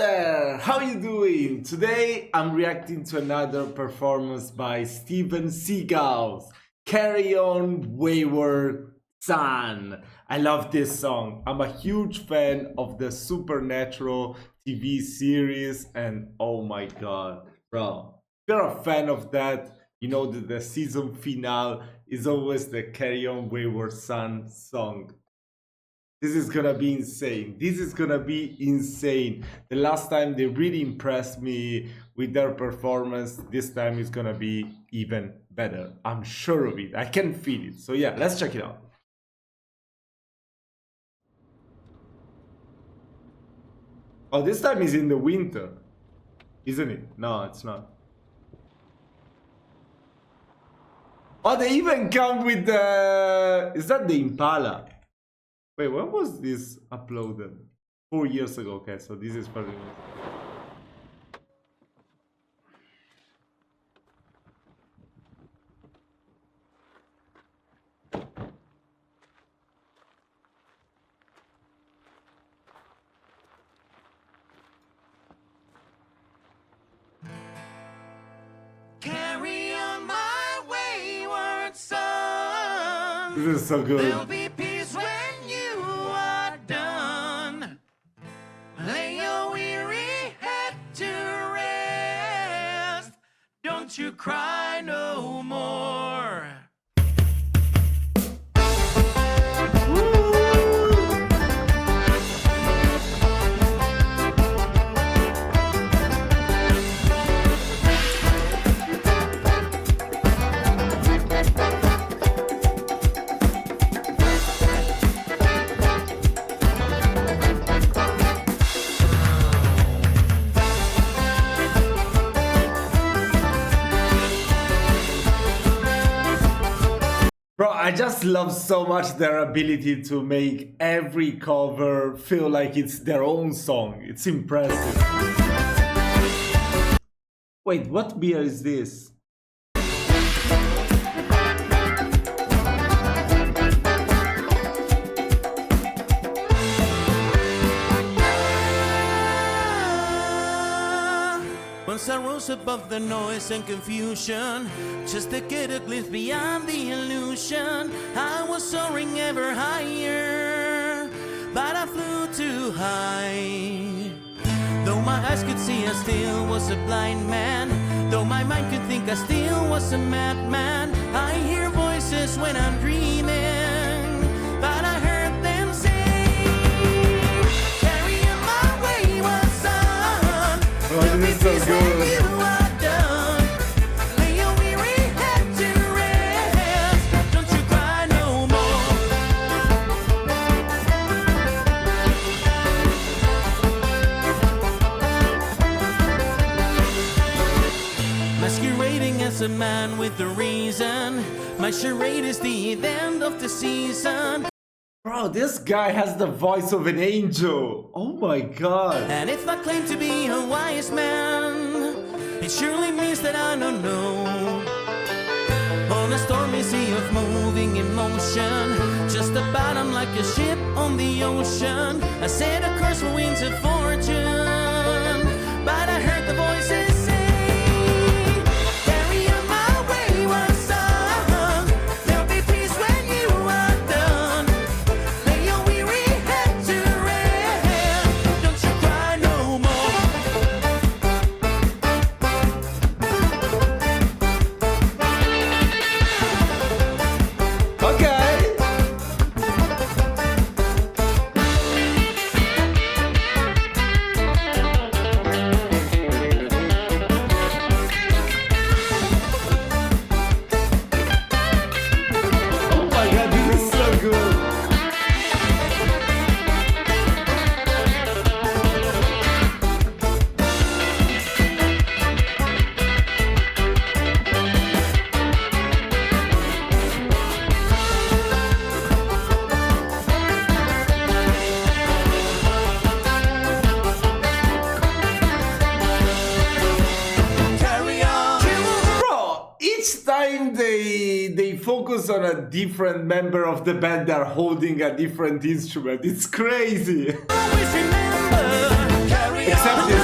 there, how you doing? Today I'm reacting to another performance by Steven Seagulls, Carry On Wayward Son. I love this song. I'm a huge fan of the Supernatural TV series and oh my god, bro. If you're a fan of that, you know that the season finale is always the Carry On Wayward Son song. This is gonna be insane. This is gonna be insane. The last time they really impressed me with their performance. This time it's gonna be even better. I'm sure of it. I can feel it. So yeah, let's check it out. Oh, this time is in the winter, isn't it? No, it's not. Oh, they even come with the... Is that the Impala? Wait, when was this uploaded? 4 years ago. Okay, so this is for the... Carry on my wayward son. This is so good. There'll be peace when you are done. Lay your weary head to rest. Don't you cry no more. Bro, I just love so much their ability to make every cover feel like it's their own song. It's impressive. Wait, what beer is this? Once I rose above the noise and confusion, just to get a glimpse beyond the illusion. I was soaring ever higher, but I flew too high. Though my eyes could see, I still was a blind man. Though my mind could think, I still was a madman. I hear voices when I'm dreaming, but I heard them say, carry on my wayward son. Oh, this is so good. Masquerading as a man with a reason, my charade is the end of the season. Bro, this guy has the voice of an angel. Oh my god. And if I claim to be a wise man, it surely means that I don't know. On a stormy sea of moving emotion, just about I'm like a ship on the ocean. I said a curse for winds of fortune, but I heard the voices say, carry on my wayward son. There'll be peace when you are done. Lay your weary head to rest. Don't you cry no more. Okay. Oh my god, this is so good. Carry on. Bro, each time they focus on a different member of the band, they're holding a different instrument. It's crazy. Always remember, carry Except on. this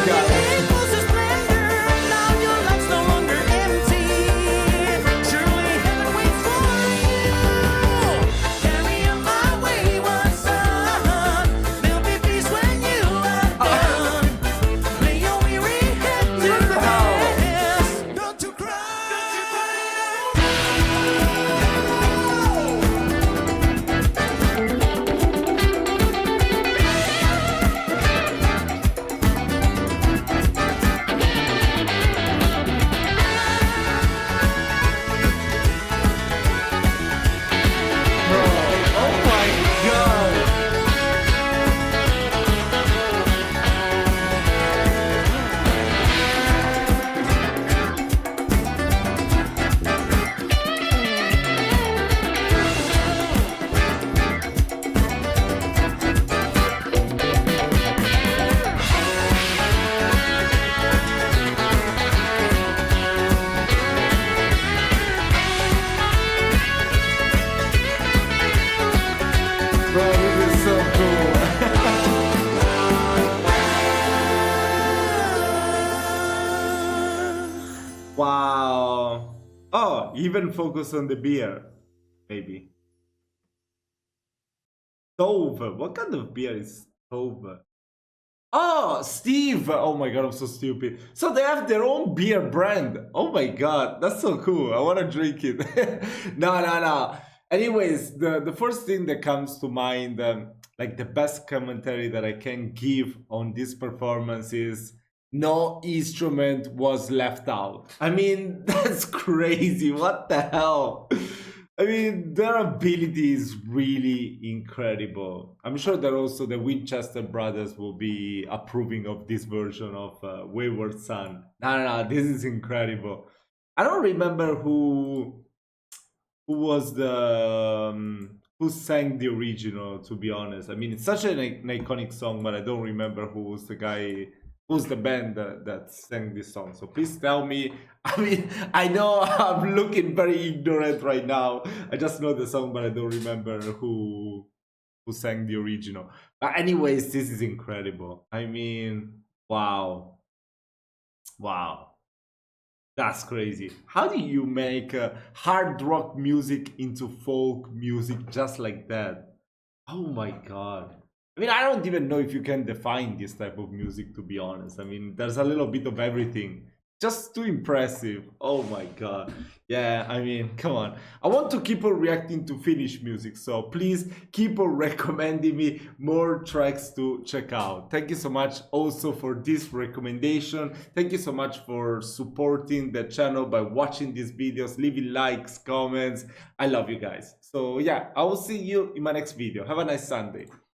Wow. Oh, even focus on the beer, maybe. Tove. What kind of beer is Tove? Oh, Steve! Oh my god, I'm so stupid. So they have their own beer brand. Oh my god, that's so cool. I want to drink it. No, no, no. Anyways, the first thing that comes to mind, like the best commentary that I can give on this performance is no instrument was left out. I mean, that's crazy. What the hell? I mean, their ability is really incredible. I'm sure that also the Winchester brothers will be approving of this version of Wayward Son. No, no, no, this is incredible. I don't remember who was the who sang the original. To be honest, I mean, it's such an iconic song, but I don't remember who was the guy. Who's the band that sang this song? So please tell me. I mean, I know I'm looking very ignorant right now. I just know the song, but I don't remember who sang the original. But anyways, this is incredible. I mean, wow, wow, that's crazy. How do you make hard rock music into folk music just like that? Oh my god. I mean, I don't even know if you can define this type of music, to be honest. I mean, there's a little bit of everything. Just too impressive. Oh my god. Yeah, I mean, come on. I want to keep on reacting to Finnish music, so please keep on recommending me more tracks to check out. Thank you so much also for this recommendation. Thank you so much for supporting the channel by watching these videos, leaving likes, comments. I love you guys. So yeah, I will see you in my next video. Have a nice Sunday.